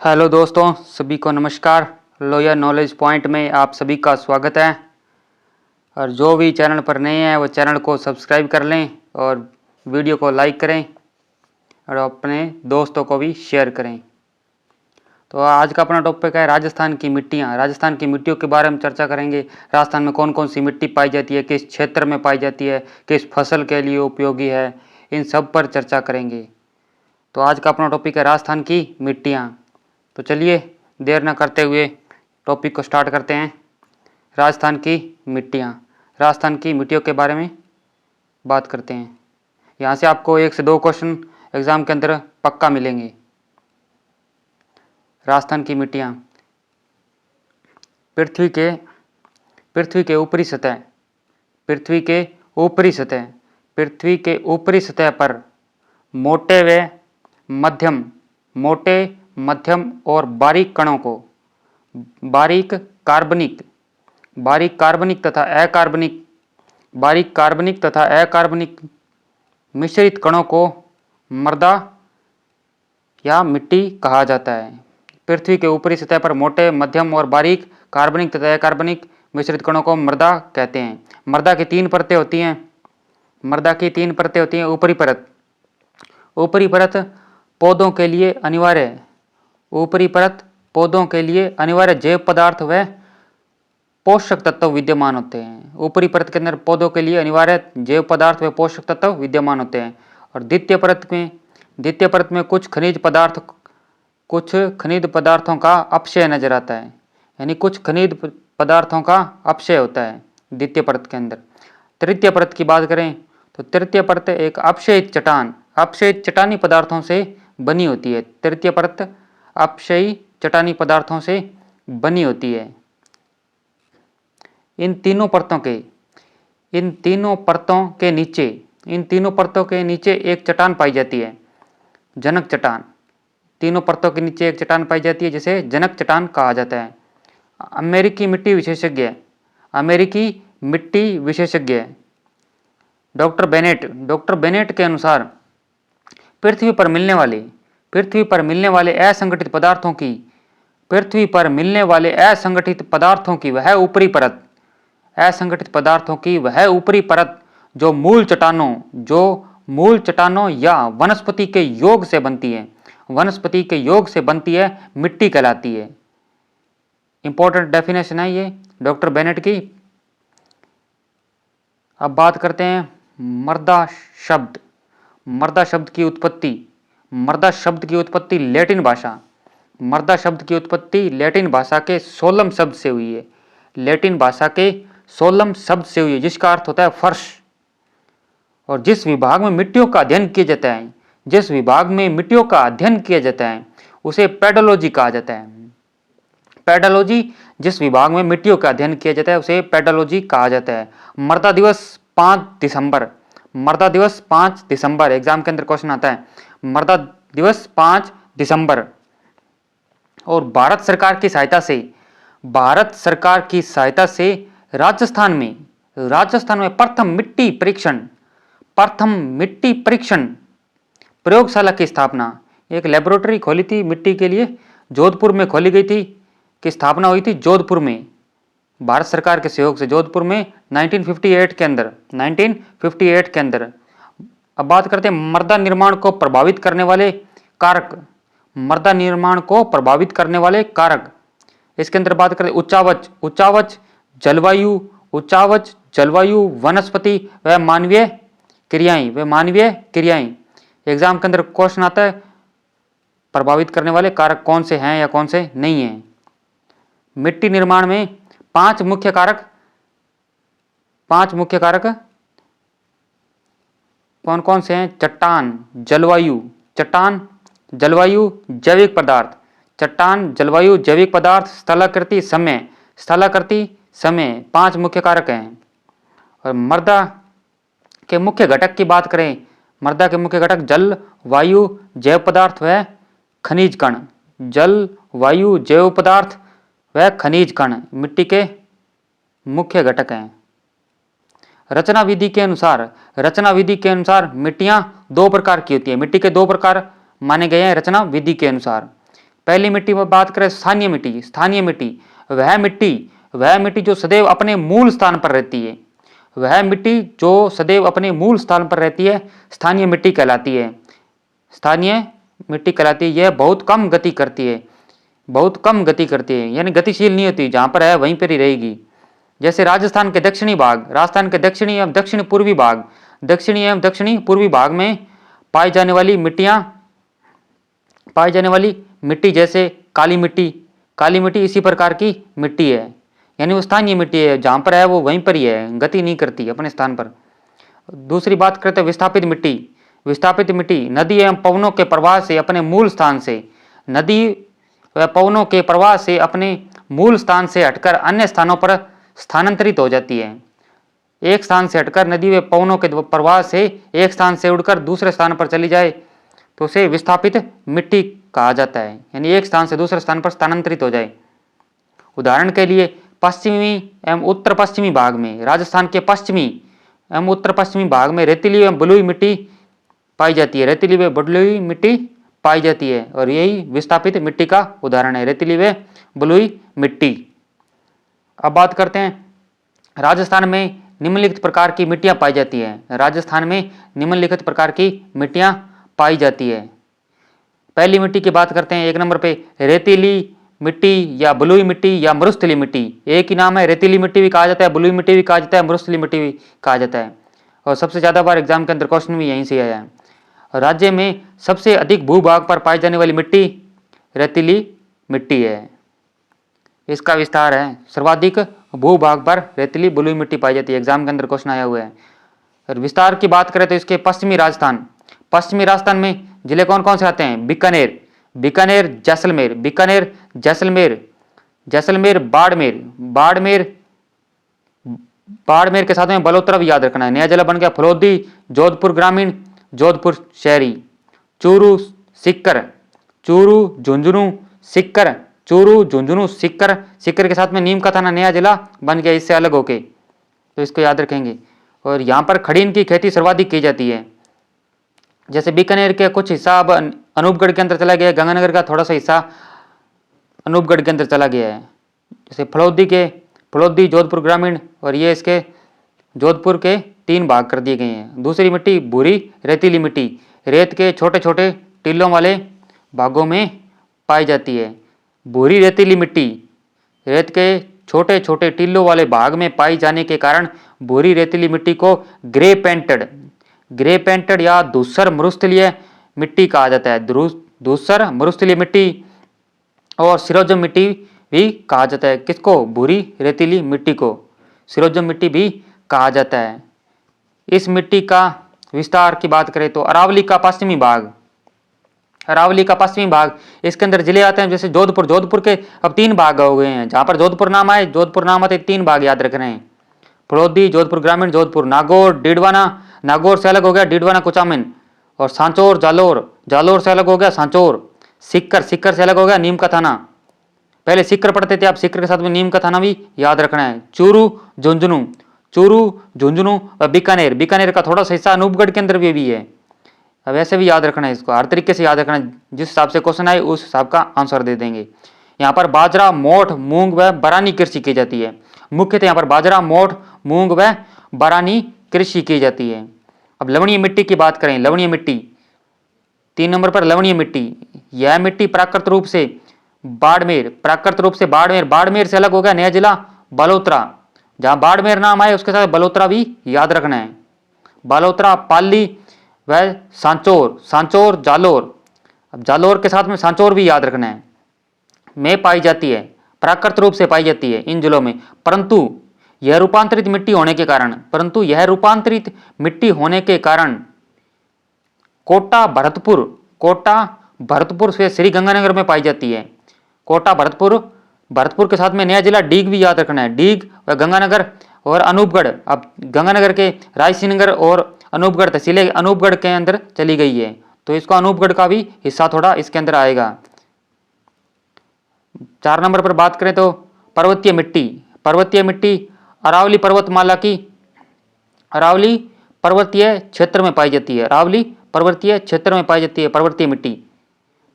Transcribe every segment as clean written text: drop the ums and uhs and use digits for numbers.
Hello दोस्तों, सभी को नमस्कार। लोया नॉलेज पॉइंट में आप सभी का स्वागत है। और जो भी चैनल पर नए हैं वो चैनल को सब्सक्राइब कर लें और वीडियो को लाइक करें और अपने दोस्तों को भी शेयर करें। तो आज का अपना टॉपिक है राजस्थान की मिट्टियाँ। राजस्थान की मिट्टियों के बारे में चर्चा करेंगे। राजस्थान में कौन कौन सी मिट्टी पाई जाती है, किस क्षेत्र में पाई जाती है, किस फसल के लिए उपयोगी है, इन सब पर चर्चा करेंगे। तो आज का अपना टॉपिक है राजस्थान की मिट्टियाँ। तो चलिए देर न करते हुए टॉपिक को स्टार्ट करते हैं। राजस्थान की मिट्टियाँ। राजस्थान की मिट्टियों के बारे में बात करते हैं। यहाँ से आपको 1 से 2 क्वेश्चन एग्जाम के अंदर पक्का मिलेंगे। राजस्थान की मिट्टियाँ। पृथ्वी के ऊपरी सतह पृथ्वी के ऊपरी सतह पर मोटे मध्यम और बारीक कणों को बारीक कार्बनिक तथा अकार्बनिक मिश्रित कणों को मृदा या मिट्टी कहा जाता है। पृथ्वी के ऊपरी सतह पर मोटे, मध्यम और बारीक कार्बनिक तथा अकार्बनिक मिश्रित कणों को मृदा कहते हैं। मृदा की 3 परतें होती हैं। ऊपरी परत पौधों के लिए अनिवार्य जैव पदार्थ व पोषक तत्व विद्यमान होते हैं। ऊपरी परत के अंदर पौधों के लिए अनिवार्य जैव पदार्थ व पोषक तत्व विद्यमान होते हैं। और द्वितीय परत में कुछ खनिज पदार्थों का अपक्षय नजर आता है। यानी कुछ खनिज पदार्थों का अपक्षय होता है द्वितीय परत के अंदर। तृतीय परत की बात करें तो तृतीय परत एक अपक्षयी चट्टानी पदार्थों से बनी होती है। तृतीय परत अपक्षयी चट्टानी पदार्थों से बनी होती है। इन तीनों परतों के नीचे एक चट्टान पाई जाती है, जनक चट्टान। तीनों परतों के नीचे एक चट्टान पाई जाती है जिसे जनक चट्टान कहा जाता है। अमेरिकी मिट्टी विशेषज्ञ डॉक्टर बेनेट के अनुसार पृथ्वी पर मिलने वाले असंगठित पदार्थों की वह ऊपरी परत जो मूल चट्टानों या वनस्पति के योग से बनती है मिट्टी कहलाती है। इंपॉर्टेंट डेफिनेशन है ये डॉक्टर बेनेट की। अब बात करते हैं मृदा शब्द की उत्पत्ति लैटिन भाषा के सोलम शब्द से हुई है। जिसका अर्थ होता है फर्श। और जिस विभाग में मिट्टियों का अध्ययन किया जाता है उसे पेडोलॉजी कहा जाता है। जिस विभाग में मिट्टियों का अध्ययन किया जाता है उसे पेडोलॉजी कहा जाता है। मृदा दिवस 5 दिसंबर एग्जाम के अंदर क्वेश्चन आता है। मृदा दिवस 5 दिसंबर। और भारत सरकार की सहायता से राजस्थान में प्रथम मिट्टी परीक्षण प्रयोगशाला की स्थापना, एक लेबोरेटरी खोली थी मिट्टी के लिए, जोधपुर में खोली गई थी, की स्थापना हुई थी जोधपुर में, भारत सरकार के सहयोग से जोधपुर में 1958 के अंदर। अब बात करते हैं मृदा निर्माण को प्रभावित करने वाले कारक। इसके अंदर बात करें उच्चावच जलवायु, वनस्पति व मानवीय क्रियाएं। एग्जाम के अंदर क्वेश्चन आता है प्रभावित करने वाले कारक कौन से हैं या कौन से नहीं हैं। मिट्टी निर्माण में 5 मुख्य कारक कौन कौन से हैं? चट्टान, जलवायु, जैविक पदार्थ, स्थलाकृति, समय 5 मुख्य कारक हैं। और मृदा के मुख्य घटक की बात करें, मृदा के मुख्य घटक जल, वायु, जैव पदार्थ व खनिज कण मिट्टी के मुख्य घटक हैं। रचना विधि के अनुसार मिट्टियां 2 प्रकार की होती है। मिट्टी के 2 प्रकार माने गए हैं रचना विधि के अनुसार। पहली मिट्टी में बात करें स्थानीय मिट्टी। स्थानीय मिट्टी वह मिट्टी जो सदैव अपने मूल स्थान पर रहती है, वह मिट्टी जो सदैव अपने मूल स्थान पर रहती है स्थानीय मिट्टी कहलाती है। स्थानीय मिट्टी कहलाती है। यह बहुत कम गति करती है, बहुत कम गति करती है, यानी गतिशील नहीं होती, जहां पर है वहीं पर ही रहेगी। जैसे राजस्थान के दक्षिणी भाग, राजस्थान के दक्षिणी एवं दक्षिण पूर्वी भाग, दक्षिणी एवं दक्षिणी पूर्वी भाग में पाई जाने वाली मिट्टी जैसे काली मिट्टी इसी प्रकार की मिट्टी है, यानी वो स्थानीय मिट्टी है, जहां पर है वो वहीं पर ही है, गति नहीं करती अपने स्थान पर। दूसरी बात करते हैं विस्थापित मिट्टी। विस्थापित मिट्टी नदी एवं पवनों के प्रवाह से अपने मूल स्थान से, नदी व पवनों के प्रवाह से अपने मूल स्थान से हटकर अन्य स्थानों पर स्थानांतरित हो जाती है। एक स्थान से हटकर नदी व पवनों के प्रवाह से एक स्थान से उड़कर दूसरे स्थान पर चली जाए तो उसे विस्थापित मिट्टी कहा जाता है, यानी एक स्थान से दूसरे स्थान पर स्थानांतरित हो जाए। उदाहरण के लिए पश्चिमी एवं उत्तर पश्चिमी भाग में, राजस्थान के पश्चिमी एवं उत्तर पश्चिमी भाग में रेतीली एवं बलुई मिट्टी पाई जाती है, रेतीली व बलुई मिट्टी पाई जाती है, और यही विस्थापित मिट्टी का उदाहरण है, रेतीली व बलुई मिट्टी। अब बात करते हैं राजस्थान में निम्नलिखित प्रकार की मिट्टियां पाई जाती है। राजस्थान में निम्नलिखित प्रकार की मिट्टियां पाई जाती है। पहली मिट्टी की बात करते हैं, एक नंबर पे रेतीली मिट्टी या बलुई मिट्टी या मरुस्थलीय मिट्टी। एक ही नाम है, रेतीली मिट्टी भी कहा जाता है, बलुई मिट्टी भी कहा जाता है, मरुस्थलीय मिट्टी भी कहा जाता है, और सबसे ज्यादा बार एग्जाम के अंदर क्वेश्चन भी यहीं से आया है। राज्य में सबसे अधिक भूभाग पर पाई जाने वाली मिट्टी रेतीली मिट्टी है। इसका विस्तार है, सर्वाधिक भूभाग पर रेतीली बलुई मिट्टी पाई जाती है, एग्जाम के अंदर क्वेश्चन आया हुआ है। और विस्तार की बात करें तो इसके पश्चिमी राजस्थान में जिले कौन कौन से आते हैं? बीकानेर, जैसलमेर, बाड़मेर के साथ में बलोत्रा भी याद रखना है। नया जिला बन गया फलोदी, जोधपुर ग्रामीण, जोधपुर शहरी, चूरू, झुंझुनू, सिक्कर के साथ में नीम का थाना नया जिला बन गया इससे अलग होके, तो इसको याद रखेंगे। और यहाँ पर खड़ीन की खेती सर्वाधिक की जाती है। जैसे बीकानेर के कुछ हिस्सा अब अनूपगढ़ के अंदर चला गया है, गंगानगर का थोड़ा सा हिस्सा अनूपगढ़ के अंदर चला गया है। जैसे फलोदी जोधपुर ग्रामीण, और ये इसके जोधपुर के 3 भाग कर दिए गए हैं। दूसरी मिट्टी भूरी रेतीली मिट्टी, रेत के छोटे छोटे टीलों वाले भागों में पाई जाती है। भूरी रेतीली मिट्टी रेत के छोटे छोटे टीलों वाले भाग में पाई जाने के कारण भूरी रेतीली मिट्टी को ग्रे पेंटेड या धूसर मरुस्थलीय मिट्टी कहा जाता है। धूसर मरुस्थलीय मिट्टी और सिरोजम मिट्टी भी कहा जाता है। किसको? भूरी रेतीली मिट्टी को सिरोजम मिट्टी भी कहा जाता है। इस मिट्टी का विस्तार की बात करें तो अरावली का पश्चिमी भाग, इसके अंदर जिले आते हैं जैसे जोधपुर के अब 3 भाग हो गए हैं। जहां पर जोधपुर नाम आते 3 भाग याद रख रहे हैं, फलोदी, जोधपुर ग्रामीण, जोधपुर, नागौर, डीडवाना, नागौर से अलग हो गया डीडवाना कुचामन, और सांचौर, जालोर से अलग हो गया सांचौर, सिक्कर से अलग हो गया नीम का थाना। पहले सिक्कर पढ़ते थे आप, सिक्कर के साथ में नीम का थाना भी याद रखना है। चूरू, झुंझुनू और बीकानेर का थोड़ा सा हिस्सा अनूपगढ़ के अंदर भी है। अब ऐसे भी याद रखना है, इसको हर तरीके से याद रखना है, जिस हिसाब से क्वेश्चन आए उस हिसाब का आंसर दे देंगे। यहाँ पर बाजरा, मोठ, मूंग व बरानी कृषि की जाती है। मुख्यतः यहाँ पर बाजरा, मोठ, मूंग व बरानी कृषि की जाती है। अब लवणीय मिट्टी की बात करें, लवणीय मिट्टी 3 नंबर पर लवणीय मिट्टी। यह मिट्टी प्राकृतिक रूप से बाड़मेर से अलग हो गया नया जिला बलोत्रा। जहां बाड़मेर नाम आए उसके साथ बलोत्रा भी याद रखना है। बलोत्रा, पाली व सांचौर, जालोर। अब जालोर के साथ में सांचौर भी याद रखना है। में पाई जाती है, प्राकृतिक रूप से पाई जाती है इन जिलों में, परंतु यह रूपांतरित मिट्टी होने के कारण कोटा भरतपुर से श्री गंगानगर में पाई जाती है। कोटा भरतपुर के साथ में नया जिला डीग भी याद रखना है। डीग व गंगानगर और अनूपगढ़, अब गंगानगर के रायसीनगर और अनूपगढ़ तहसीलें अनूपगढ़ के अंदर चली गई है, तो इसको अनूपगढ़ का भी हिस्सा थोड़ा इसके अंदर आएगा। 4 नंबर पर बात करें तो पर्वतीय मिट्टी अरावली पर्वतीय क्षेत्र में पाई जाती है। पर्वतीय मिट्टी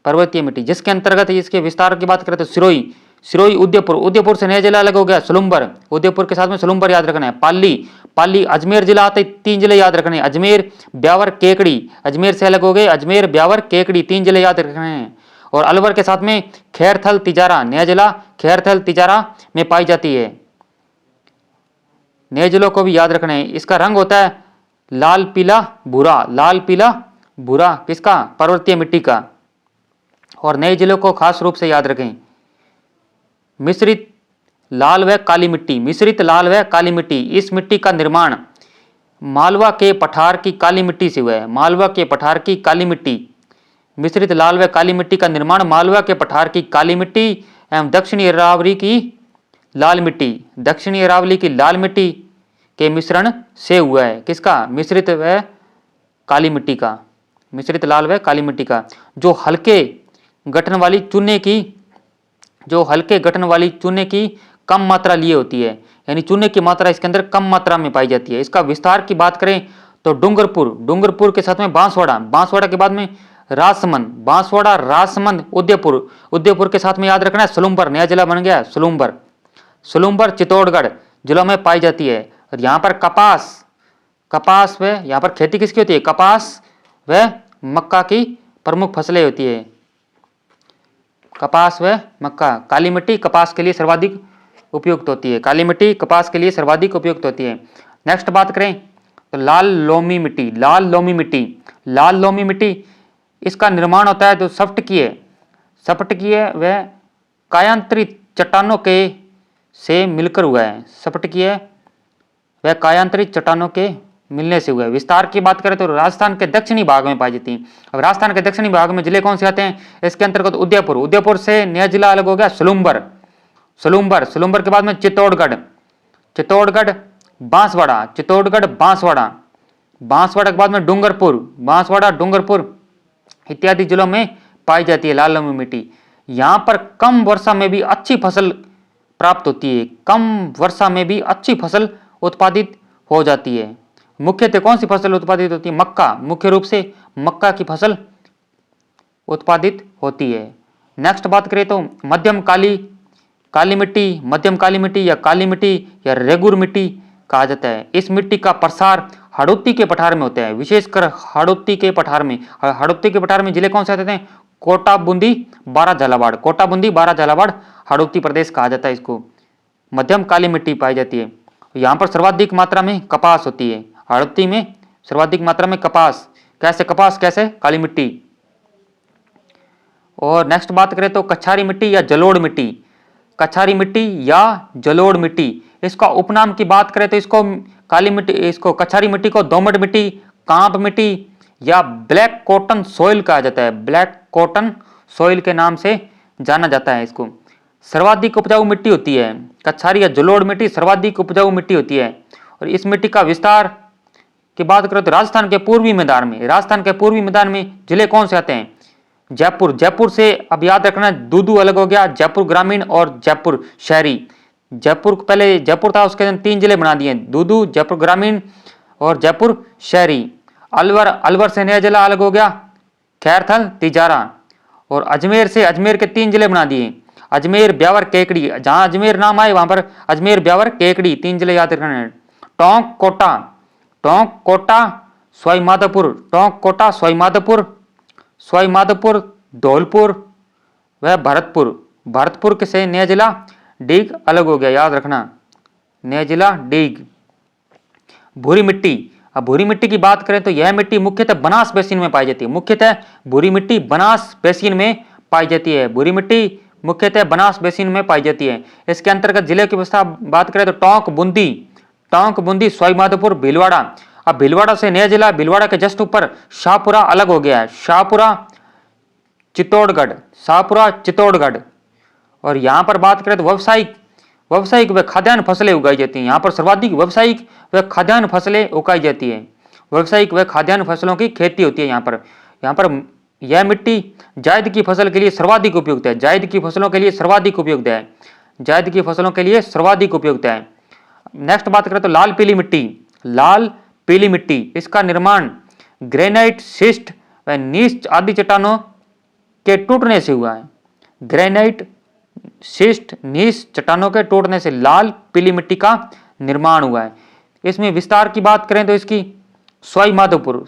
पर्वतीय मिट्टी। जिसके अंतर्गत इसके विस्तार की बात करें तो सिरोही, सिरोही उदयपुर, उदयपुर से नया जिला अलग हो गया सलूम्बर, उदयपुर के साथ में सलूम्बर याद रखना है। पाली, पाली अजमेर जिला आते 3 जिले याद रखने हैं, अजमेर, ब्यावर, केकड़ी, अजमेर से अलग हो गए, अजमेर, ब्यावर, केकड़ी 3 जिले याद रखने हैं। और अलवर के साथ में खैरथल, तिजारा, नया जिला खैरथल तिजारा में पाई जाती है। नए जिलों को भी याद रखना है। इसका रंग होता है लाल पीला भूरा, लाल पीला भूरा, किसका? पर्वतीय मिट्टी का। और नए जिलों को खास रूप से याद रखें। मिश्रित लाल व काली मिट्टी, मिश्रित लाल व काली मिट्टी, इस मिट्टी का निर्माण मालवा के पठार की काली मिट्टी से हुआ है, मालवा के पठार की काली मिट्टी। मिश्रित लाल व काली मिट्टी का निर्माण मालवा के पठार की काली मिट्टी एवं दक्षिणी अरावली की लाल मिट्टी, दक्षिणी अरावली की लाल मिट्टी के मिश्रण से हुआ है। किसका? मिश्रित व काली मिट्टी का, मिश्रित लाल व काली मिट्टी का। जो हल्के गठन वाली चूने की, जो हल्के गठन वाली चूने की कम मात्रा लिए होती है, यानी चूने की मात्रा इसके अंदर कम मात्रा में पाई जाती है। इसका विस्तार की बात करें तो डूंगरपुर, डूंगरपुर के साथ में बांसवाड़ा, बांसवाड़ा के बाद में राजसमंद, बांसवाड़ा, राजसमंद, उदयपुर, उदयपुर के साथ में याद रखना है सलूम्बर, नया जिला बन गया सलूम्बर, सलूम्बर चित्तौड़गढ़ जिलों में पाई जाती है। और यहाँ पर कपास, कपास व यहाँ पर खेती किसकी होती है? कपास व मक्का की प्रमुख फसलें होती है, कपास व मक्का। काली मिट्टी कपास के लिए सर्वाधिक उपयुक्त होती है, काली मिट्टी कपास के लिए सर्वाधिक उपयुक्त होती है। नेक्स्ट बात करें तो लाल लोमी मिट्टी, लाल लोमी मिट्टी, लाल लोमी मिट्टी इसका निर्माण होता है जो सप्टकीय, सप्टकीय व कायांतरित चट्टानों के से मिलकर हुआ है, सप्टकीय व कायांतरित चट्टानों के मिलने से हुआ है। विस्तार की बात करें तो राजस्थान के दक्षिणी भाग में पाई जाती है। अब राजस्थान के दक्षिणी भाग में जिले कौन से आते हैं? इसके अंतर्गत उदयपुर, उदयपुर से नया जिला अलग हो गया सलूम्बर, सलूम्बर, सलूम्बर के बाद में चित्तौड़गढ़, चित्तौड़गढ़, बांसवाड़ा, चित्तौड़गढ़, बांसवाड़ा, बांसवाड़ा के बाद में डूंगरपुर, बांसवाड़ा, डूंगरपुर इत्यादि जिलों में पाई जाती है लाल लोमी मिट्टी। यहाँ पर कम वर्षा में भी अच्छी फसल प्राप्त होती है, कम वर्षा में भी अच्छी फसल उत्पादित हो जाती है। मुख्यतः कौन सी फसल उत्पादित होती है? मक्का, मुख्य रूप से मक्का की फसल उत्पादित होती है। नेक्स्ट बात करें तो मध्यम काली, काली मिट्टी, मध्यम काली मिट्टी या काली मिट्टी या रेगुर मिट्टी कहा जाता है। इस मिट्टी का प्रसार हाड़ौती के पठार में होता है, विशेषकर हाड़ौती के पठार में। हाड़ौती के पठार में जिले कौन से आते हैं? कोटा, बूंदी, बारा, झालावाड़, कोटा, बूंदी, बारा, झालावाड़ हाड़ौती प्रदेश कहा जाता है इसको। मध्यम काली मिट्टी पाई जाती है। यहाँ पर सर्वाधिक मात्रा में कपास होती है, हाड़ौती में सर्वाधिक मात्रा में कपास। कैसे कपास, कैसे? काली मिट्टी। और नेक्स्ट बात करें तो कछारी मिट्टी या जलोढ़ मिट्टी, कछारी मिट्टी या जलोढ़ मिट्टी, इसका उपनाम की बात करें तो इसको काली मिट्टी, इसको कछारी मिट्टी को दोमट मिट्टी, कांप मिट्टी या ब्लैक कॉटन सॉइल कहा जाता है, ब्लैक कॉटन सॉइल के नाम से जाना जाता है इसको। सर्वाधिक उपजाऊ मिट्टी होती है कछारी या जलोढ़ मिट्टी, सर्वाधिक उपजाऊ मिट्टी होती है। और इस मिट्टी का विस्तार की बात करें तो राजस्थान के पूर्वी मैदान में, राजस्थान के पूर्वी मैदान में जिले कौन से आते हैं? जयपुर, जयपुर से अब याद रखना दूदू अलग हो गया, जयपुर ग्रामीण और जयपुर शहरी। जयपुर पहले जयपुर था, उसके 3 जिले बना दिए, दूदू, जयपुर ग्रामीण और जयपुर शहरी। अलवर, अलवर से नया जिला अलग हो गया खैरथल, तिजारा। और अजमेर से अजमेर के 3 जिले बना दिए, अजमेर, ब्यावर, केकड़ी। जहां अजमेर नाम आए वहां पर अजमेर, ब्यावर, केकड़ी 3 जिले याद रखना है। टोंक, कोटा, टोंक, कोटा, सवाई माधोपुर, टोंक, कोटा, सवाई माधोपुर, सवाई माधोपुर, धौलपुर व भरतपुर। भरतपुर के से नया जिला डीग अलग हो गया, याद रखना, नया जिला डीग। भूरी मिट्टी, अब भूरी मिट्टी की बात करें तो यह मिट्टी मुख्यतः बनास बेसिन में पाई जाती है, मुख्यतः भूरी मिट्टी बनास बेसिन में पाई जाती है, भूरी मिट्टी मुख्यतः बनास बेसिन में पाई जाती है। इसके अंतर्गत जिले की बात करें तो टोंक, बूंदी, टोंक, बूंदी, सवाई माधोपुर, भीलवाड़ा। अब भीलवाड़ा से नया जिला, भीलवाड़ा के जस्ट ऊपर शाहपुरा अलग हो गया है, शाहपुरा, चित्तौड़गढ़, शाहपुरा, चित्तौड़गढ़। और यहाँ पर बात करें तो व्यावसायिक, व्यावसायिक व खाद्यान्न फसलें उगाई जाती हैं। यहाँ पर सर्वाधिक व्यावसायिक व खाद्यान्न फसलें उगाई जाती है, व्यावसायिक व खाद्यान्न फसलों की खेती होती है। यहाँ पर यह मिट्टी जायद की फसल के लिए सर्वाधिक उपयुक्त है, जायद की फसलों के लिए सर्वाधिक उपयुक्त है, जायद की फसलों के लिए सर्वाधिक उपयुक्त है। नेक्स्ट बात करें तो लाल पीली मिट्टी, लाल पीली मिट्टी, इसका निर्माण ग्रेनाइट, शिस्ट व नीच आदि चट्टानों के टूटने से हुआ है। ग्रेनाइट, शिस्ट, नीस चट्टानों के टूटने से लाल पीली मिट्टी का निर्माण हुआ है। इसमें विस्तार की बात करें तो इसकी सवाई माधोपुर,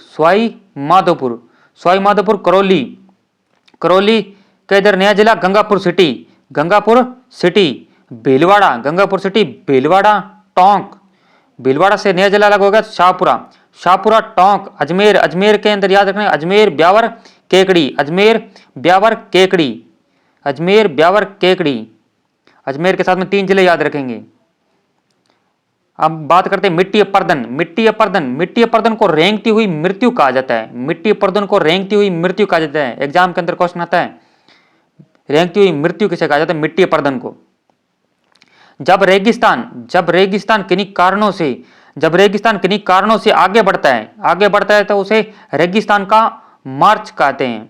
करौली के इधर नया जिला गंगापुर सिटी, भीलवाड़ा, टोंक, भीलवाड़ा से नया जिला अलग हो गया शाहपुरा, टोंक, अजमेर के अंदर याद रखना अजमेर, ब्यावर, केकड़ी, अजमेर के साथ में 3 जिले याद रखेंगे। अब बात करते हैं मिट्टी अपरदन को रेंगती हुई मृत्यु कहा जाता है। एग्जाम के अंदर क्वेश्चन आता है, रेंगती हुई मृत्यु किसे कहा जाता है? मिट्टी अपरदन को। जब रेगिस्तान किन्हीं कारणों से आगे बढ़ता है तो उसे रेगिस्तान का मार्च कहते हैं।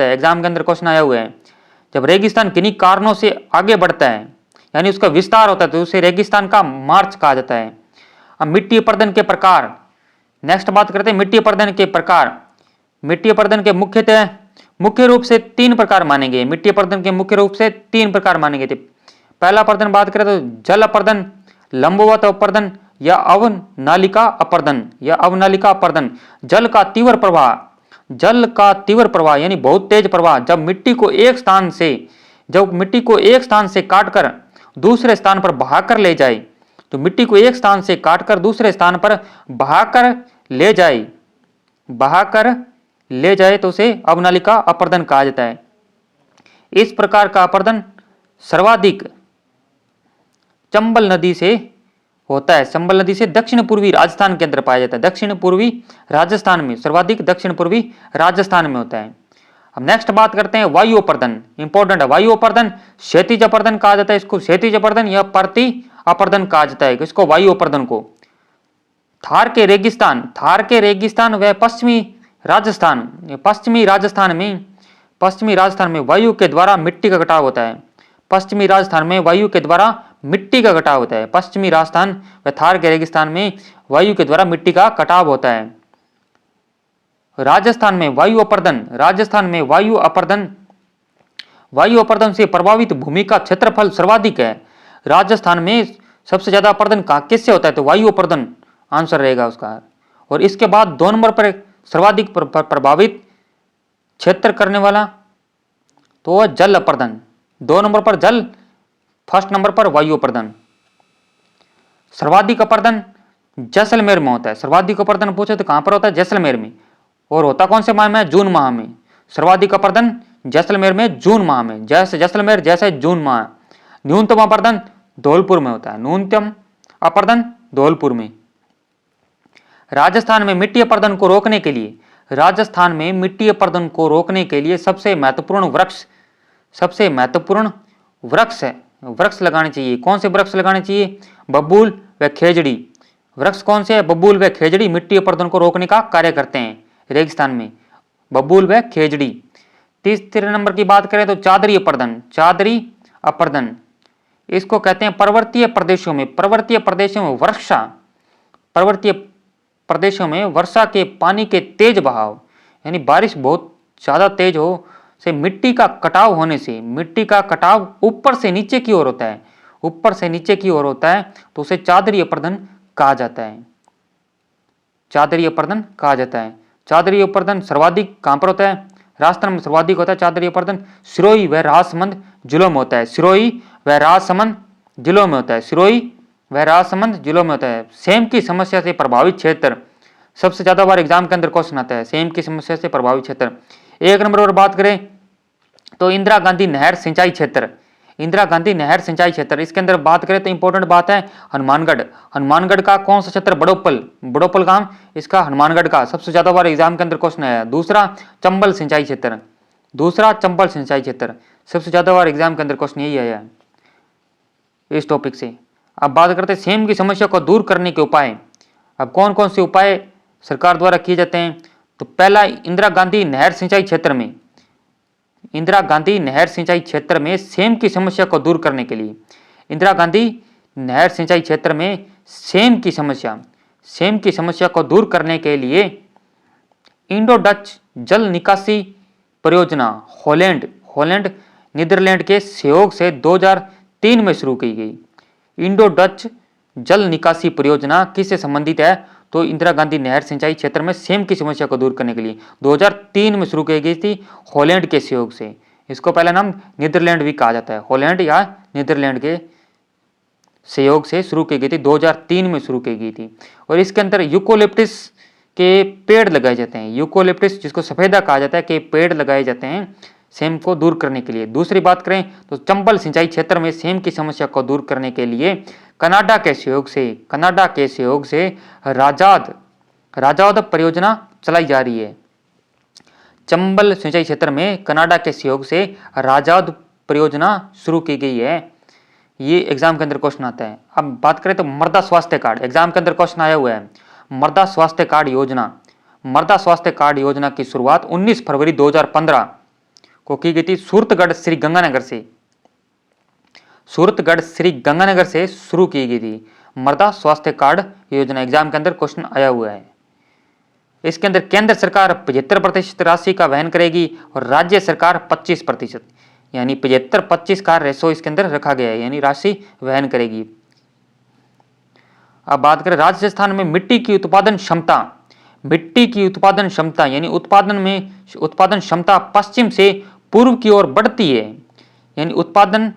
एग्जाम के अंदर क्वेश्चन आया हुआ है, जब रेगिस्तान किन्हीं कारणों से आगे बढ़ता है यानी उसका विस्तार होता है तो उसे रेगिस्तान का मार्च कहा जाता है। अब मिट्टी अपरदन के प्रकार, नेक्स्ट बात करते हैं मिट्टी अपरदन के प्रकार। मिट्टी अपरदन के मुख्य रूप से 3 प्रकार मानेंगे। पहला अपरदन बात करें तो जल अपरदन, लंबवत अपरदन या अवनालिका अपरदन। जल का तीव्र प्रवाह यानी बहुत तेज प्रवाह, जब मिट्टी को एक स्थान से काटकर दूसरे स्थान पर बहाकर ले जाए, तो उसे अवनालिका अपरदन कहा जाता है। इस प्रकार का अपरदन सर्वाधिक चंबल नदी से होता है। दक्षिण पूर्वी राजस्थान के अंदर पाया जाता है। सर्वाधिक दक्षिण पूर्वी राजस्थान में होता है। अब नेक्स्ट बात करते हैं वायु अपरदन, इंपॉर्टेंट है। वायु अपरदन क्षैतिज अपरदन कहा जाता है, इसको क्षैतिज अपरदन या प्रति अपरदन कहा जाता है, इसको वायु अपरदन को। थार के रेगिस्तान व पश्चिमी राजस्थान में वायु के द्वारा मिट्टी का कटाव होता है। पश्चिमी राजस्थान व थार के रेगिस्तान में वायु के द्वारा मिट्टी का कटाव होता है। राजस्थान में वायु अपरदन से प्रभावित भूमि का क्षेत्रफल सर्वाधिक है। राजस्थान में सबसे ज्यादा अपरदन किससे होता है? तो वायु अपरदन आंसर रहेगा उसका। और इसके बाद 2 नंबर पर सर्वाधिक प्रभावित क्षेत्र करने वाला तो जल अपरदन। 2 नंबर पर जल, फर्स्ट नंबर पर वायु अपरदन। सर्वाधिक अपरदन जैसलमेर में होता है। सर्वाधिक अपरदन पूछे तो कहां पर होता है? जैसलमेर में। और होता कौन से माह में? जून माह में। सर्वाधिक अपरदन जैसलमेर में जून माह में, जैसलमेर जैसे जून माह। न्यूनतम अपरदन धौलपुर में होता है। न्यूनतम अपरदन धौलपुर में। राजस्थान में मिट्टी अपरदन को रोकने के लिए सबसे महत्वपूर्ण वृक्ष लगाने चाहिए। कौन से वृक्ष लगाने चाहिए? बबूल व खेजड़ी। वृक्ष कौन से है? बबूल व खेजड़ी मिट्टी अपरदन को रोकने का कार्य करते हैं रेगिस्तान में, बबूल व खेजड़ी। तीसरे नंबर की बात करें तो चादरी अपरदन, इसको कहते हैं पर्वतीय प्रदेशों में वर्षा के पानी के तेज बहाव यानी बारिश बहुत ज्यादा तेज हो से मिट्टी का कटाव होने से, मिट्टी का कटाव ऊपर से नीचे की ओर होता है, तो उसे चादरी अपरदन कहा जाता है। चादरी अपरदन सर्वाधिक कहां पर होता है? राजस्थान में सर्वाधिक होता है चादरी अपरदन। सिरोही व राजसमंद जिलों में होता है। सेम की समस्या से प्रभावित क्षेत्र, सबसे ज्यादा बार एग्जाम के अंदर क्वेश्चन आता है सेम की समस्या से प्रभावित क्षेत्र। 1 नंबर पर बात करें तो इंदिरा गांधी नहर सिंचाई क्षेत्र, इसके अंदर बात करें तो इंपॉर्टेंट बात है हनुमानगढ़ का कौन सा क्षेत्र? बड़ोपल गांव, इसका हनुमानगढ़ का सबसे ज्यादा बार एग्जाम के अंदर क्वेश्चन आया। दूसरा चंबल सिंचाई क्षेत्र, सबसे ज्यादा बार एग्जाम के अंदर क्वेश्चन यही आया है इस टॉपिक से। अब बात करते हैं सेम की समस्या को दूर करने के उपाय। अब कौन कौन से उपाय सरकार द्वारा किए जाते हैं? तो पहला, इंदिरा गांधी नहर सिंचाई क्षेत्र में सेम की समस्या को दूर करने के लिए, सेम की समस्या को दूर करने के लिए इंडो डच जल निकासी परियोजना हॉलैंड हॉलैंड नीदरलैंड के सहयोग से 2003 में शुरू की गई। इंडो डच जल निकासी परियोजना किससे संबंधित है? तो इंदिरा गांधी नहर सिंचाई क्षेत्र में सेम की समस्या को दूर करने के लिए 2003 में शुरू की गई थी हॉलैंड के सहयोग से। इसको पहला नाम नीदरलैंड भी कहा जाता है, हॉलैंड या नीदरलैंड के सहयोग से शुरू की गई थी, 2003 में शुरू की गई थी। और इसके अंदर यूकोलिप्टिस के पेड़ लगाए जाते हैं, यूकोलिप्टिस जिसको सफेदा कहा जाता है के पेड़ लगाए जाते हैं सेम को दूर करने के लिए। दूसरी बात करें तो चंबल सिंचाई क्षेत्र में सेम की समस्या को दूर करने के लिए कनाडा के सहयोग से राजाद परियोजना चलाई जा रही है। चंबल सिंचाई क्षेत्र में कनाडा के सहयोग से राजाद परियोजना शुरू की गई है। ये एग्जाम के अंदर क्वेश्चन आता है। अब बात करें तो मृदा स्वास्थ्य कार्ड, एग्जाम के अंदर क्वेश्चन आया हुआ है। मृदा स्वास्थ्य कार्ड योजना की शुरुआत 19 फरवरी 2015 को की गई थी सूरतगढ़ श्री गंगानगर से शुरू की गई थी मृदा स्वास्थ्य कार्ड योजना। एग्जाम के अंदर क्वेश्चन आया हुआ है। इसके अंदर केंद्र सरकार 75% राशि का वहन करेगी और राज्य सरकार 25%, यानी 75-25 का रेशो इसके अंदर रखा गया है, यानी राशि वहन करेगी। अब बात करें राजस्थान में मिट्टी की उत्पादन क्षमता यानी उत्पादन क्षमता पश्चिम से पूर्व की ओर बढ़ती है, यानी उत्पादन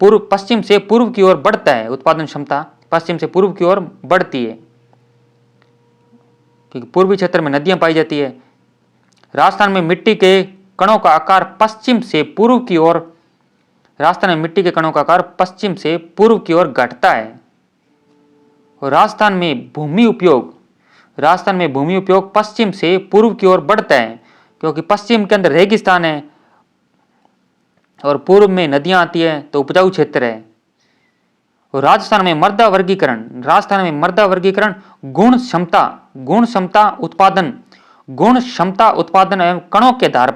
पश्चिम से पूर्व की ओर बढ़ता है, उत्पादन क्षमता पश्चिम से पूर्व की ओर बढ़ती है क्योंकि पूर्वी क्षेत्र में नदियां पाई जाती है। राजस्थान में मिट्टी के कणों का आकार पश्चिम से पूर्व की ओर घटता है। और राजस्थान में भूमि उपयोग पश्चिम से पूर्व की ओर बढ़ता है क्योंकि पश्चिम के अंदर रेगिस्तान है और पूर्व में नदियां आती है तो उपजाऊ क्षेत्र है। और राजस्थान में मृदा वर्गीकरण गुण क्षमता उत्पादन एवं कणों के आधार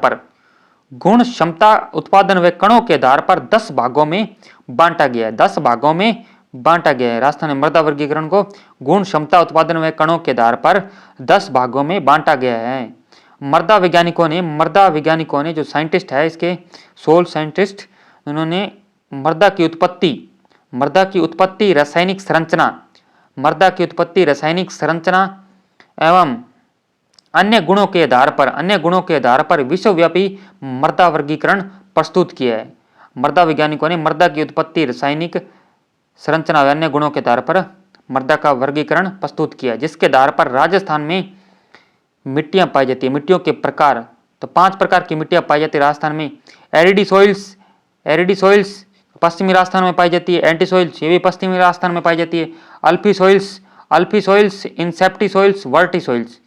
पर 10 भागों में बांटा गया है। राजस्थान में मृदा वर्गीकरण को गुण क्षमता उत्पादन व कणों के आधार पर 10 भागों में बांटा गया है। मृदा वैज्ञानिकों ने जो साइंटिस्ट है इसके सोल साइंटिस्ट, उन्होंने मृदा की उत्पत्ति रासायनिक संरचना एवं अन्य गुणों के आधार पर विश्वव्यापी मृदा वर्गीकरण प्रस्तुत किया है। मृदा वैज्ञानिकों ने मृदा की उत्पत्ति रासायनिक संरचना व अन्य गुणों के आधार पर मृदा का वर्गीकरण प्रस्तुत किया, जिसके आधार पर राजस्थान में मिट्टियां पाई जाती है। मिट्टियों के प्रकार, तो 5 प्रकार की मिट्टियां पाई जाती है राजस्थान में। एरिडी सॉइल्स पश्चिमी राजस्थान में पाई जाती है। एंटी सॉइल्स ये भी पश्चिमी राजस्थान में पाई जाती है। अल्फी सॉइल्स इंसेप्टी सॉइल्स वर्टी सॉइल्स।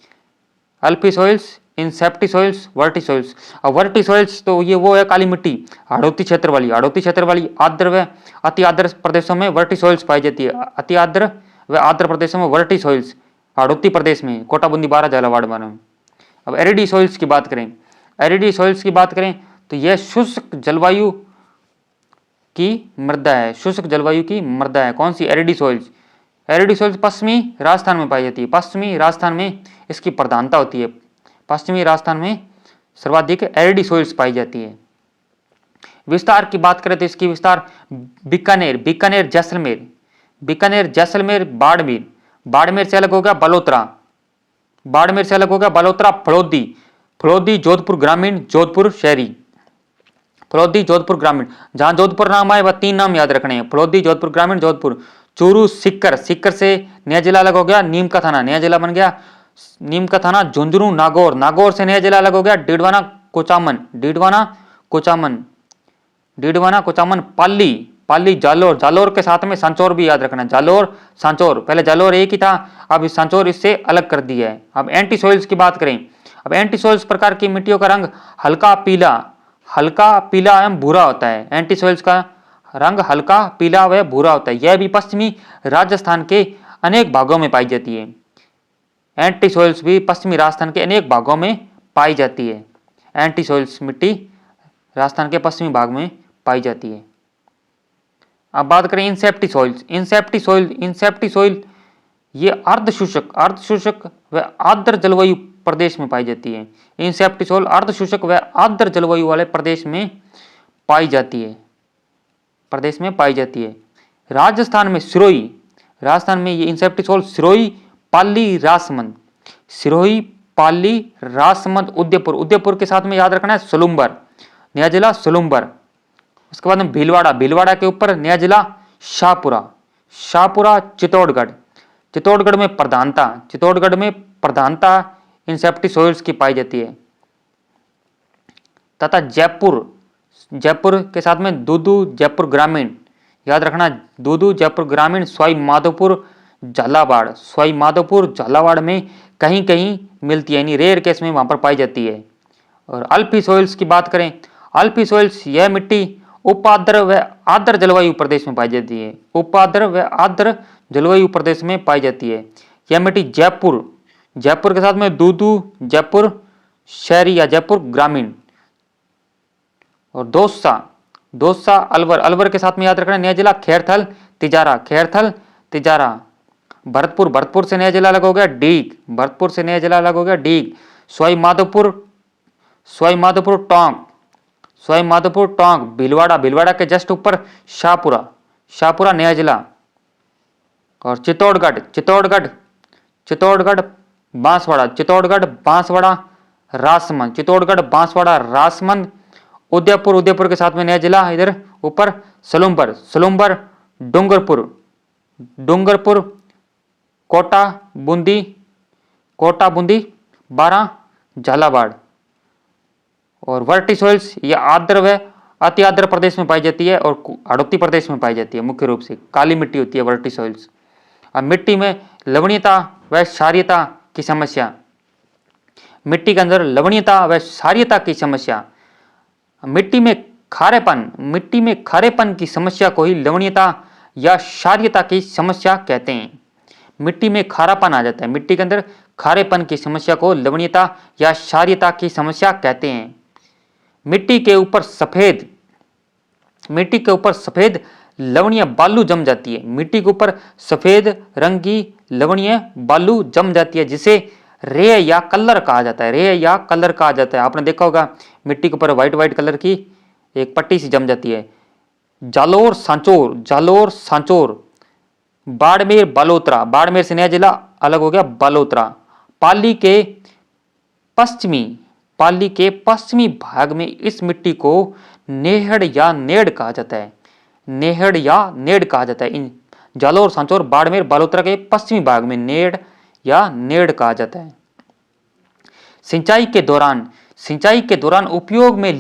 और वर्टी सॉइल्स तो ये वो है काली मिट्टी, हाड़ौती क्षेत्र वाली आर्द्र व अति आर्द्र प्रदेशों में वर्टी सॉइल्स पाई जाती है। अति आर्द्र व आर्द्र प्रदेशों में वर्टी सॉइल्स, हाड़ौती प्रदेश में कोटा बूंदी बारा झालावाड़ में। अब एरिडी सॉइल्स की बात करें तो यह शुष्क जलवायु की मृदा है। कौन सी? एरिडी सॉइल्स पश्चिमी राजस्थान में पाई जाती है। पश्चिमी राजस्थान में इसकी प्रधानता होती है। पश्चिमी राजस्थान में सर्वाधिक एरिडी सॉइल्स पाई जाती है। विस्तार की बात करें तो इसकी विस्तार बीकानेर जैसलमेर बाड़मेर से अलग हो गया बलोत्रा फलोदी जोधपुर ग्रामीण जोधपुर शहरी। जहां जोधपुर नाम आए वह 3 नाम याद रखने हैं, फलोदी जोधपुर ग्रामीण जोधपुर। चूरू सीकर से नया जिला अलग हो गया, नीम का थाना नया जिला बन गया नीम का थाना। झुंझुनू नागौर से नया जिला अलग हो गया डीडवाना कोचामन। पाली जालोर के साथ में सांचौर भी याद रखना। सांचौर पहले जालोर एक ही था, अब इस सांचौर इससे अलग कर दिया है। अब एंटी सॉइल्स की बात करें। अब एंटी सॉइल्स प्रकार की मिट्टियों का रंग हल्का पीला एवं भूरा होता है। एंटी सॉइल्स का रंग हल्का पीला व भूरा होता है। यह भी पश्चिमी राजस्थान के अनेक भागों में पाई जाती है। एंटी सॉइल्स भी पश्चिमी राजस्थान के अनेक भागों में पाई जाती है। एंटी सॉइल्स मिट्टी राजस्थान के पश्चिमी भाग में पाई जाती है। अब बात करें इंसेप्टी सॉइल ये अर्धशुष्क व आर्द्र जलवायु प्रदेश में पाई जाती है। इंसेप्टिसोल अर्धशुष्क व आर्द्र जलवायु वाले प्रदेश में पाई जाती है, राजस्थान में सिरोही, राजस्थान में ये इंसेप्टिसोल सिरोही, पाली, रासमंद, सिरोही, पाली, रासमंद, उदयपुर, उदयपुर के साथ में याद रखना है सलुम्बर, नया जिला सलुम्बर। उसके बाद में भीलवाड़ा, भीलवाड़ा के ऊपर नया जिला शाहपुरा, शाहपुरा, चित्तौड़गढ़, चित्तौड़गढ़ में प्रधानता इंसेप्टिसोइड्स की पाई जाती है। तथा जयपुर, जयपुर के साथ में दूदू, जयपुर ग्रामीण, याद रखना दूदू, जयपुर ग्रामीण, सवाई माधोपुर, झालावाड़, सवाई माधोपुर, झालावाड़ में कहीं कहीं मिलती है, यानी रेयर केस में वहां पर पाई जाती है। और अल्पी सॉइल्स की बात करें, अल्पी सॉइल्स यह मिट्टी उपाद्र व आर्द्र जलवायु प्रदेश में पाई जाती है, उपाद्र व आर्द्र जलवायु प्रदेश में पाई जाती है। यह मिट्टी जयपुर, जयपुर के साथ में दूदू, जयपुर शहरी या जयपुर ग्रामीण, और दोसा, दोसा अलवर, अलवर के साथ में याद रखना नया जिला खैरथल, तिजारा, खैरथल, तिजारा, भरतपुर, भरतपुर से नया जिला अलग हो गया डीग, भरतपुर से नया जिला अलग हो गया डीग, सवाई माधोपुर, सवाई माधोपुर टोंक, सवाई माधोपुर टोंक, भीलवाड़ा, भीलवाड़ा के जस्ट ऊपर शाहपुरा, शाहपुरा नया जिला, और चित्तौड़गढ़, चित्तौड़गढ़, चित्तौड़गढ़ बांसवाड़ा, चित्तौड़गढ़ बांसवाड़ा, रासमंद, चित्तौड़गढ़ बांसवाड़ा, रासमंद, उदयपुर, उदयपुर के साथ में नया जिला इधर ऊपर सलुम्बर, सलुम्बर, डूंगरपुर, डूंगरपुर, कोटा बूंदी, कोटा बूंदी, 12 झालावाड़। और वर्टिसोइल्स ये आर्द्र व अति आर्द्र प्रदेश में पाई जाती है और हाड़ौती प्रदेश में पाई जाती है, मुख्य रूप से काली मिट्टी होती है वर्टिसोइल्स। अब मिट्टी में लवणीयता व क्षारीयता की समस्या, मिट्टी के अंदर लवणीयता व क्षारीयता की समस्या, मिट्टी में खारेपन की समस्या को ही लवणीयता या क्षारीयता की समस्या कहते हैं। मिट्टी में खारापन आ जाता है, मिट्टी के अंदर खारेपन की समस्या को लवणीयता या क्षारीयता की समस्या कहते हैं। मिट्टी के ऊपर सफेद लवणीय बालू जम जाती है, मिट्टी के ऊपर सफेद रंग की लवणीय बालू जम जाती है, जिसे रेय या कलर कहा जाता है, रेय या कलर कहा जाता है। आपने देखा होगा मिट्टी के ऊपर व्हाइट कलर की एक पट्टी सी जम जाती है। जालोर सांचोर, जालोर सांचोर, बाड़मेर बालोतरा, बाड़मेर से नया जिला अलग हो गया बालोतरा, पाली के पश्चिमी भाग में इस मिट्टी को नेहड़ या नेड़ कहा जाता है, नेहड़ या नेड़ कहा जाता है। इन जालोर सांचोर बाड़मेर बालोतरा के पश्चिमी भाग में नेड़ या नेड़ कहा जाता है। सिंचाई के दौरान उपयोग में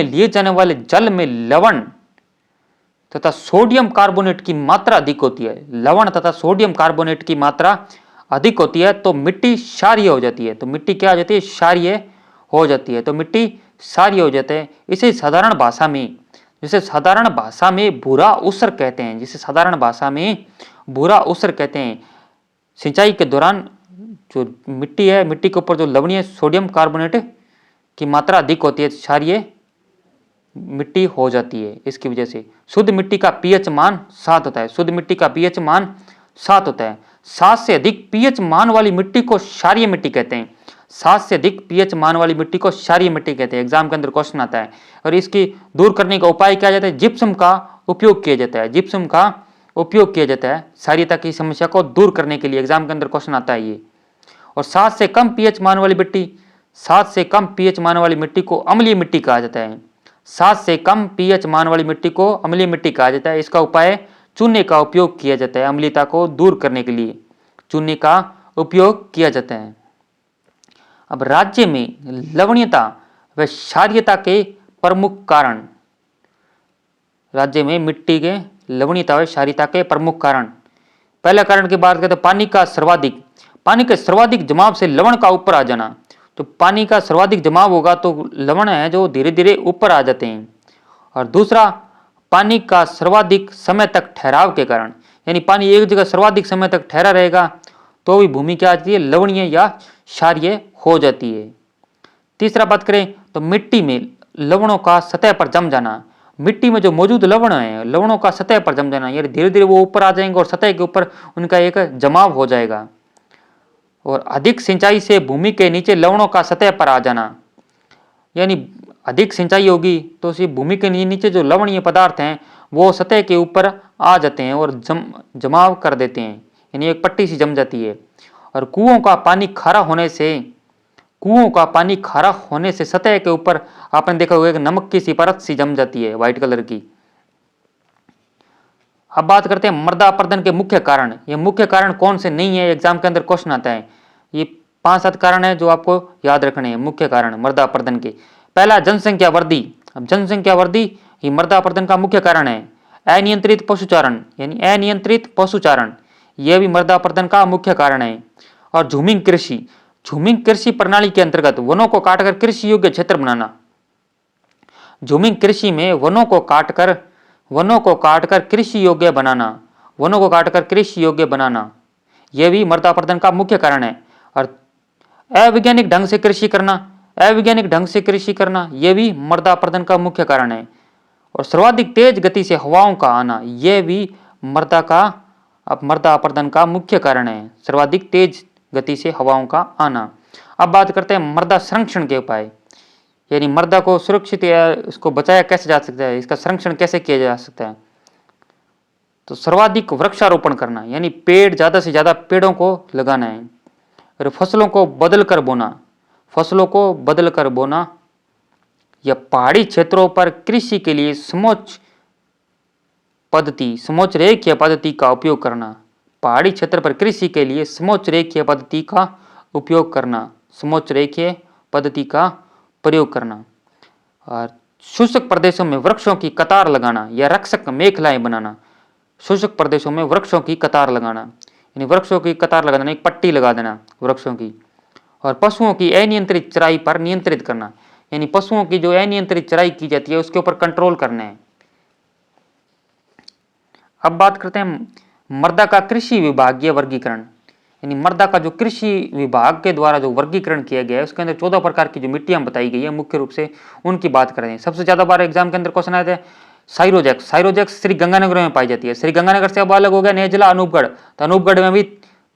लिए जाने वाले जल में लवण तथा सोडियम कार्बोनेट की मात्रा अधिक होती है, लवण तथा सोडियम कार्बोनेट की मात्रा अधिक होती है तो मिट्टी क्षारीय हो जाती है, तो मिट्टी क्या हो जाती है, क्षारीय हो जाती है, तो मिट्टी क्षारीय हो जाते हैं। इसे साधारण भाषा में भूरा ऊसर कहते हैं, जिसे साधारण भाषा में भूरा ऊसर कहते हैं। सिंचाई के दौरान जो मिट्टी है, मिट्टी के ऊपर जो लवणीय सोडियम कार्बोनेट की मात्रा अधिक होती है, क्षारीय मिट्टी हो जाती है। इसकी वजह से शुद्ध मिट्टी का पीएच मान 7 होता है, शुद्ध मिट्टी का पीएच मान 7 होता है। 7 से अधिक पीएच मान वाली मिट्टी को क्षारीय मिट्टी कहते हैं, 7 से अधिक पीएच मान वाली मिट्टी को क्षारीय मिट्टी कहते हैं। एग्जाम के अंदर क्वेश्चन आता है, और इसकी दूर करने का उपाय क्या जाता है, जिप्सम का उपयोग किया जाता है, जिप्सम का उपयोग किया जाता है क्षारीयता की समस्या को दूर करने के लिए। एग्जाम के अंदर क्वेश्चन आता है ये। और 7 से कम पीएच मान वाली मिट्टी को अम्लीय मिट्टी कहा जाता है, 7 से कम पीएच मान वाली मिट्टी को अम्लीय मिट्टी कहा जाता है। इसका उपाय चूने का उपयोग किया जाता है, अम्लीयता को दूर करने के लिए चूने का उपयोग किया जाता है। अब राज्य में लवणीयता व क्षारीयता के प्रमुख कारण, राज्य में मिट्टी के लवणीयता व क्षारीयता के प्रमुख कारण। पहला कारण की बात करते हैं, पानी के सर्वाधिक जमाव से लवण का ऊपर आ जाना। तो पानी का सर्वाधिक जमाव होगा तो लवण है जो धीरे धीरे ऊपर आ जाते हैं। और दूसरा, पानी का सर्वाधिक समय तक ठहराव के कारण, यानी पानी एक जगह सर्वाधिक समय तक ठहरा रहेगा तो भी भूमि क्या आती है, लवणीय या क्षारीय हो जाती है। तीसरा बात करें तो मिट्टी में लवणों का सतह पर जम जाना, मिट्टी में जो मौजूद लवण है, लवणों का सतह पर जम जाना, यानी धीरे धीरे वो ऊपर आ जाएंगे और सतह के ऊपर उनका एक जमाव हो जाएगा। और अधिक सिंचाई से भूमि के नीचे लवणों का सतह पर आ जाना, यानी अधिक सिंचाई होगी तो भूमि के नीचे जो लवणीय पदार्थ हैं वो सतह के ऊपर आ जाते हैं और जमाव कर देते हैं, यानी एक पट्टी सी जम जाती है। और कुओं का पानी खारा होने से सतह के ऊपर आपने देखा होगा एक नमक की सी परत सी जम जाती है, व्हाइट कलर की। अब बात करते हैं मृदा अपरदन के मुख्य कारण। ये मुख्य कारण कौन से नहीं है, एग्जाम के अंदर क्वेश्चन आता है। ये 5-7 कारण है जो आपको याद रखने हैं, मुख्य कारण मृदा अपरदन के। पहला, जनसंख्या वृद्धि। अब जनसंख्या वृद्धि ही मृदा अपरदन का मुख्य कारण है। अनियंत्रित पशुचारण, यानी अनियंत्रित पशुचारण, यह भी मृदा अपरदन का मुख्य कारण है। और झूमिंग कृषि, झूमिंग कृषि प्रणाली के अंतर्गत वनों को काटकर कृषि योग्य क्षेत्र बनाना। झूमिंग कृषि में वनों को काटकर कृषि योग्य बनाना, यह भी मृदा अपरदन का मुख्य कारण है। और अवैज्ञानिक ढंग से कृषि करना, यह भी मृदा अपरदन का मुख्य कारण है। और सर्वाधिक तेज गति से हवाओं का आना, यह भी मृदा अपरदन का मुख्य कारण है, सर्वाधिक तेज गति से हवाओं का आना। अब बात करते हैं मृदा संरक्षण के उपाय, यानी मृदा को सुरक्षित या इसको बचाया कैसे जा सकता है, इसका संरक्षण कैसे किया जा सकता है। तो सर्वाधिक वृक्षारोपण करना, यानी पेड़, ज्यादा से ज्यादा पेड़ों को लगाना है। और फसलों को बदल कर बोना, या पहाड़ी क्षेत्रों पर कृषि के लिए समोच्च रेखीय पद्धति का उपयोग करना। पहाड़ी क्षेत्र पर कृषि के लिए समोच्च रेखीय पद्धति का उपयोग करना, समोच्च रेखीय पद्धति का प्रयोग करना। और शुष्क प्रदेशों में वृक्षों की कतार लगाना या रक्षक मेखलाएं बनाना। शुष्क प्रदेशों में वृक्षों की कतार लगाना, यानी वृक्षों की कतार लगा देना, एक पट्टी लगा देना वृक्षों की। और पशुओं की अनियंत्रित चराई पर नियंत्रित करना, यानी पशुओं की जो अनियंत्रित चराई की जाती है उसके ऊपर कंट्रोल करना है। अब बात करते हैं मृदा का कृषि विभागीय वर्गीकरण, यानी मृदा का जो कृषि विभाग के द्वारा जो वर्गीकरण किया गया है उसके अंदर 14 प्रकार की जो मिट्टियां बताई गई है, मुख्य रूप से उनकी बात कर रहे हैं। सबसे ज्यादा बार एग्जाम के अंदर क्वेश्चन आया है साइरोजेक्स श्रीगंगानगर में पाई जाती है। श्रीगंगानगर से अब अलग हो गया नया जिला अनूपगढ़, तो अनूपगढ़ में भी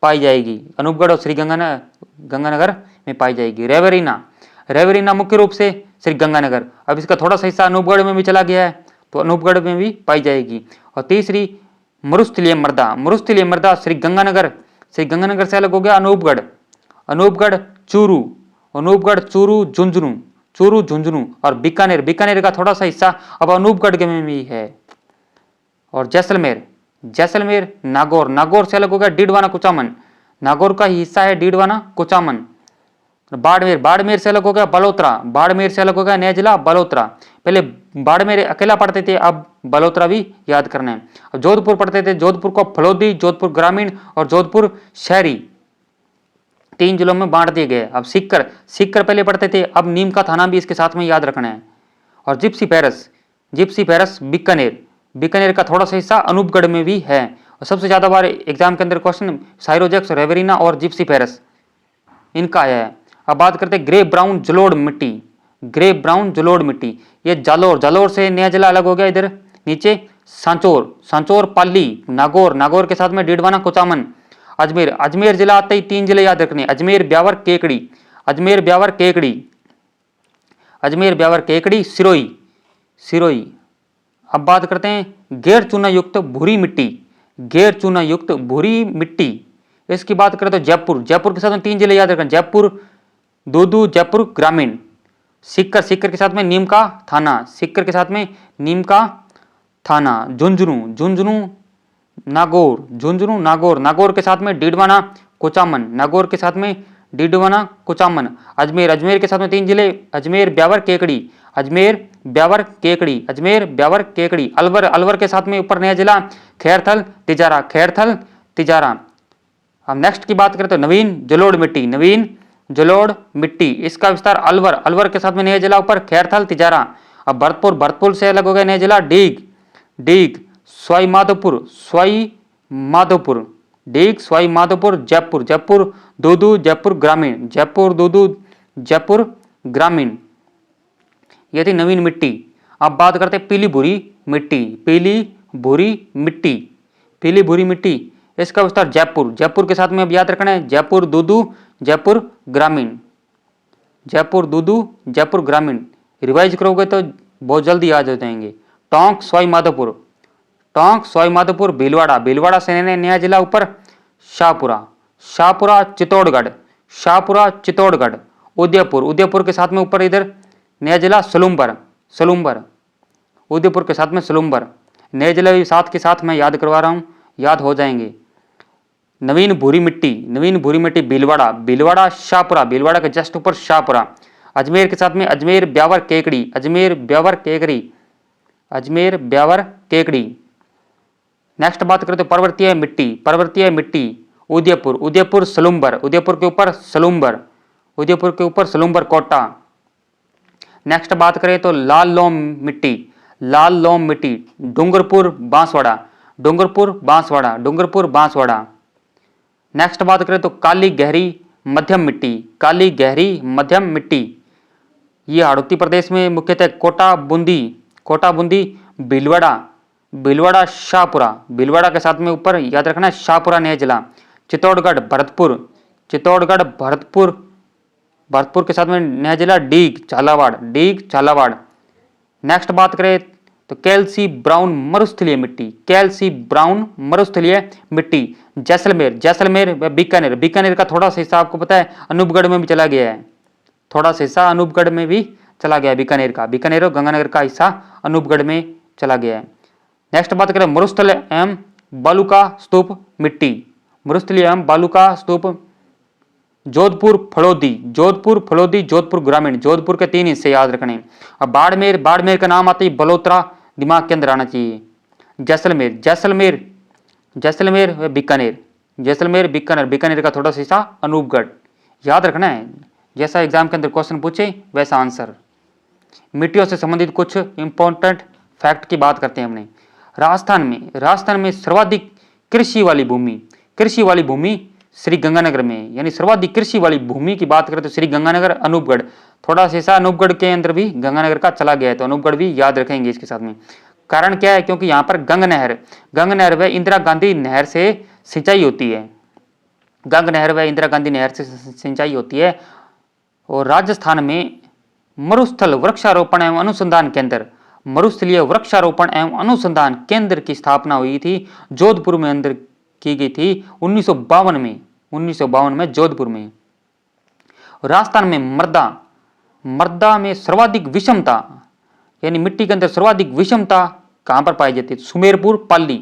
पाई जाएगी, अनूपगढ़ और श्रीगंगानगर में पाई जाएगी। रेवरीना मुख्य रूप से श्रीगंगानगर, अब इसका थोड़ा सा हिस्सा अनूपगढ़ में भी चला गया है तो अनूपगढ़ में भी पाई जाएगी। और तीसरी मरुस्थलीय मृदा श्रीगंगानगर से अलग हो गया अनूपगढ़ चूरू झुंझुनू और बीकानेर का थोड़ा सा हिस्सा अब अनूपगढ़ में भी है। और जैसलमेर नागौर से अलग हो गया डीडवाना कुचामन, नागौर का ही हिस्सा है डीडवाना कुचामन। बाड़मेर से अलग हो गया बड़ौदा, नया जिला बड़ौदा। पहले बाड़मेर अकेला पढ़ते थे, अब बड़ौदा भी याद करना है। अब जोधपुर पढ़ते थे, जोधपुर को फलोदी, जोधपुर ग्रामीण और जोधपुर शहरी 3 जिलों में बांट दिए गए। अब सीकर पहले पढ़ते थे, अब नीम का थाना भी इसके साथ में याद रखना है। और जिप्सी पैरस बीकानेर का थोड़ा सा हिस्सा अनूपगढ़ में भी है। और सबसे ज्यादा बार एग्जाम के अंदर क्वेश्चन साइरोजेक्स, रेवरीना और जिप्सी पैरस इनका आया है। अब बात करते हैं ग्रे ब्राउन जलोढ़ मिट्टी, ये जालोर से नया जिला अलग हो गया। इधर नीचे सांचौर पाली, नागौर के साथ में डीडवाना कुचामन। अजमेर जिला आते ही 3 जिले याद रखने, अजमेर ब्यावर केकड़ी सिरोही। अब बात करते हैं गैर चूना युक्त भूरी मिट्टी, इसकी बात करें तो जयपुर के साथ में 3 जिले याद रखना, जयपुर दूदू, जयपुर ग्रामीण। सीकर के साथ में नीम का थाना, झुंझुनू नागौर के साथ में डीडवाना कुचामन। अजमेर के साथ में 3 जिले, अजमेर ब्यावर केकड़ी। अलवर के साथ में ऊपर नया जिला खैरथल तिजारा। अब नेक्स्ट की बात करें तो नवीन जलोढ़ मिट्टी, इसका विस्तार अलवर के साथ में नया जिला ऊपर खैरथल तिजारा। अब भरतपुर से अलग हो गया नया जिला डीग सवाई माधोपुर, जयपुर दूदू, जयपुर ग्रामीण। ये थी नवीन मिट्टी। अब बात करते हैं पीली भूरी मिट्टी। पीली भूरी मिट्टी, पीली भूरी मिट्टी, इसका विस्तार जयपुर। जयपुर के साथ में अब याद रखना है जयपुर दूदू, जयपुर ग्रामीण, जयपुर दूदू, जयपुर ग्रामीण। रिवाइज करोगे तो बहुत जल्दी याद हो जाएंगे। टोंक सवाई माधोपुर, टोंक सवाई माधोपुर, भीलवाड़ा, भीलवाड़ा से नया जिला ऊपर शाहपुरा, शाहपुरा चित्तौड़गढ़, शाहपुरा चित्तौड़गढ़। उदयपुर, उदयपुर के साथ में ऊपर इधर नया जिला सलूम्बर, सलूम्बर, उदयपुर के साथ में सलूम्बर। नए जिले भी साथ के साथ मैं याद करवा रहा हूँ, याद हो जाएंगे। नवीन भूरी मिट्टी, नवीन भूरी मिट्टी भीलवाड़ा, भीलवाड़ा शाहपुरा, भीलवाड़ा के जस्ट ऊपर शाहपुरा। अजमेर के साथ में अजमेर ब्यावर केकड़ी, अजमेर ब्यावर केकड़ी, अजमेर ब्यावर केकड़ी। नेक्स्ट बात करें तो पर्वतीय मिट्टी, पर्वतीय मिट्टी उदयपुर, उदयपुर सलूम्बर, उदयपुर के ऊपर सलूम्बर, उदयपुर के ऊपर सलूम्बर कोटा। नेक्स्ट बात करें तो लाल लोम मिट्टी, लाल लोम मिट्टी डूंगरपुर बांसवाड़ा, डूंगरपुर बांसवाड़ा, डूंगरपुर बांसवाड़ा। नेक्स्ट बात करें तो काली गहरी मध्यम मिट्टी, काली गहरी मध्यम मिट्टी, ये हाड़ौती प्रदेश में मुख्यतः कोटा बूंदी, कोटा बूंदी, भीलवाड़ा, भीलवाड़ा शाहपुरा, भीलवाड़ा के साथ में ऊपर याद रखना है शाहपुरा नया जिला। चित्तौड़गढ़ भरतपुर, चित्तौड़गढ़ भरतपुर, भरतपुर के साथ में नया जिला डीग झालावाड़, डीग झालावाड़। नेक्स्ट बात करें तो कैल्सी ब्राउन मरुस्थलीय मिट्टी, कैल्सी ब्राउन मरुस्थलीय मिट्टी जैसलमेर, जैसलमेर व बीकानेर, बीकानेर का थोड़ा सा हिस्सा आपको पता है अनूपगढ़ में भी चला गया है, थोड़ा सा हिस्सा अनूपगढ़ में भी चला गया है बीकानेर का, बीकानेर और गंगानगर का हिस्सा अनूपगढ़ में चला गया है। नेक्स्ट बात करें मरुस्थल एवं बालुका स्तूप मिट्टी, मरुस्थलीय एवं बालुका स्तूप जोधपुर फलोदी, जोधपुर फलोदी, जोधपुर ग्रामीण, जोधपुर के 3 हिस्से याद रखने। अब बाड़मेर, बाड़मेर का नाम आता ही बलोत्रा दिमाग के अंदर आना चाहिए। जैसलमेर, जैसलमेर, जैसलमेर व बीकानेर, जैसलमेर बीकानेर, बीकानेर का थोड़ा सा हिस्सा अनूपगढ़, याद रखना है। जैसा एग्जाम के अंदर क्वेश्चन पूछे वैसा आंसर। मिट्टियों से संबंधित कुछ इंपॉर्टेंट फैक्ट की बात करते हैं हमने। राजस्थान में सर्वाधिक कृषि वाली भूमि, कृषि वाली भूमि श्री गंगानगर में, यानी सर्वाधिक कृषि वाली भूमि की बात करें तो श्री गंगानगर अनूपगढ़, थोड़ा सा हिस्सा अनूपगढ़ के अंदर भी गंगानगर का चला गया है, तो अनूपगढ़ भी याद रखेंगे इसके साथ में। कारण क्या है, क्योंकि यहाँ पर गंग नहर व इंदिरा गांधी नहर से सिंचाई होती है, गंग नहर व इंदिरा गांधी नहर से सिंचाई होती है। और राजस्थान में मरुस्थल वृक्षारोपण एवं अनुसंधान केंद्र, मरुस्थलीय वृक्षारोपण एवं अनुसंधान केंद्र की स्थापना हुई थी जोधपुर में अंदर की गई थी 1952 में, 1952 में जोधपुर में। राजस्थान में मृदा में सर्वाधिक विषमता, यानी मिट्टी के अंदर सर्वाधिक विषमता कहां पर पाई जाती है? सुमेरपुर पाली,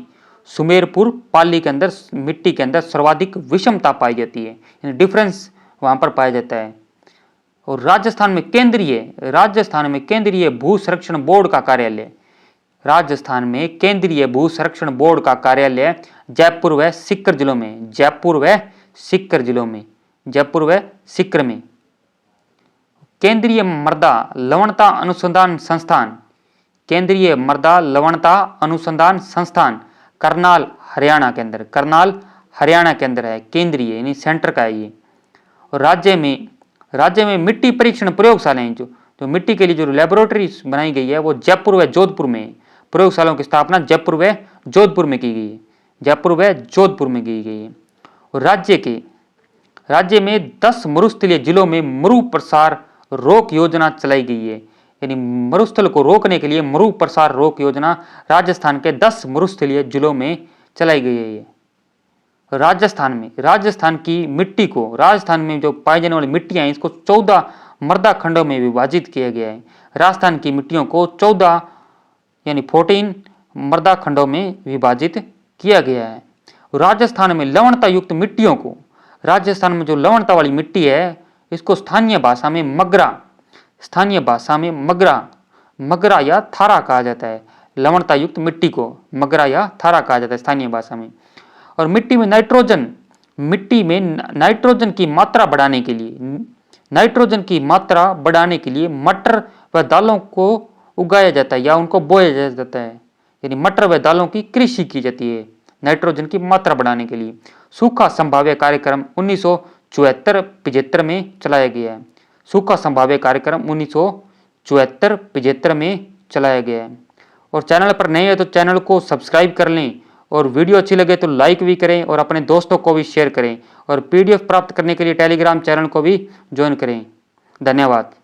सुमेरपुर पाली के अंदर मिट्टी के अंदर सर्वाधिक विषमता पाई जाती है, यानी डिफरेंस वहां पर पाया जाता है। और राजस्थान में केंद्रीय भू संरक्षण बोर्ड का कार्यालय, राजस्थान में केंद्रीय भू संरक्षण बोर्ड का कार्यालय जयपुर व सीकर जिलों में, जयपुर व सीकर जिलों में, जयपुर व सीकर में। केंद्रीय मृदा लवणता अनुसंधान संस्थान, केंद्रीय मृदा लवणता अनुसंधान संस्थान करनाल हरियाणा के अंदर, करनाल हरियाणा के अंदर है, केंद्रीय यानी सेंटर का है ये। और राज्य में मिट्टी परीक्षण प्रयोगशालाएं, जो मिट्टी के लिए जो लेबोरेटरी बनाई गई है वो जयपुर व जोधपुर में, प्रयोगशालाओं की स्थापना जयपुर व जोधपुर में की गई है, जयपुर व जोधपुर में की गई है। और राज्य में 10 मरुस्थलीय जिलों में मरु प्रसार रोक योजना चलाई गई है, यानी मरुस्थल को रोकने के लिए मरु प्रसार रोक योजना राजस्थान के 10 मरुस्थलीय जिलों में चलाई गई है। राजस्थान की मिट्टी को, राजस्थान में जो पाई जाने वाली मिट्टियां इसको 14 मृदा खंडों में विभाजित किया गया है। राजस्थान की मिट्टियों को 14 यानी 14 मृदा खंडों में विभाजित किया गया है। राजस्थान में लवणता युक्त मिट्टियों को, राजस्थान में जो लवणता वाली मिट्टी है इसको स्थानीय भाषा में मगरा या थारा कहा जाता है। लवणता युक्त मिट्टी को मगरा या थारा कहा जाता है स्थानीय भाषा में। और मिट्टी में नाइट्रोजन की मात्रा बढ़ाने के लिए मटर व दालों को उगाया जाता है या उनको बोया जाता है, यानी मटर व दालों की कृषि की जाती है नाइट्रोजन की मात्रा बढ़ाने के लिए। सूखा संभाव्य कार्यक्रम 1974-75 में चलाया गया है, सूखा संभाव्य कार्यक्रम 1974-75 में चलाया गया है। और चैनल पर नए हैं तो चैनल को सब्सक्राइब कर लें और वीडियो अच्छी लगे तो लाइक भी करें और अपने दोस्तों को भी शेयर करें और PDF प्राप्त करने के लिए टेलीग्राम चैनल को भी ज्वाइन करें। धन्यवाद।